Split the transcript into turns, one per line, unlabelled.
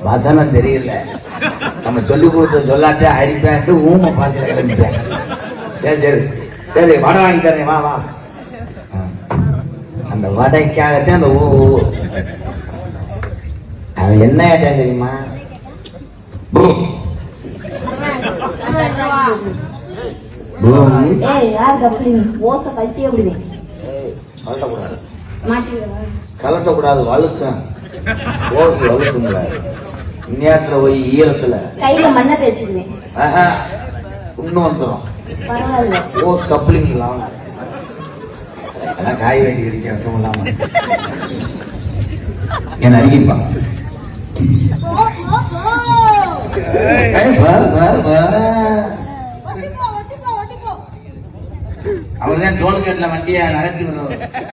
வசனம் தெரியல, நம்ம சொல்லி கொடுத்த சொல்லாட்டே அடிப்பேன்ட்டு ஊமை பாசல கிளம்பிட்டேன். சரி சரி சரி, வடை வாங்கி தரேன், வா வா. அந்த வடைக்காகத்தான் அந்த அவன் என்ன கேட்டான் தெரியுமா? கலட்டக்கூடாது, வழுக்கும். ஓசு வழுக்குங்க. இந்நேரத்துல போய் ஈரத்துல
கையில மண்ணை தேய்ச்சிக்குவேன்.
இன்னும் வந்துடும். ஓஸ் கப்ளிங் இல்லாம அதான் காய் வச்சு கிடைக்கும் இல்லாம என்ன அடிப்பான். அவன் தான் டோல்கேட்ல வண்டியை நகர்த்தி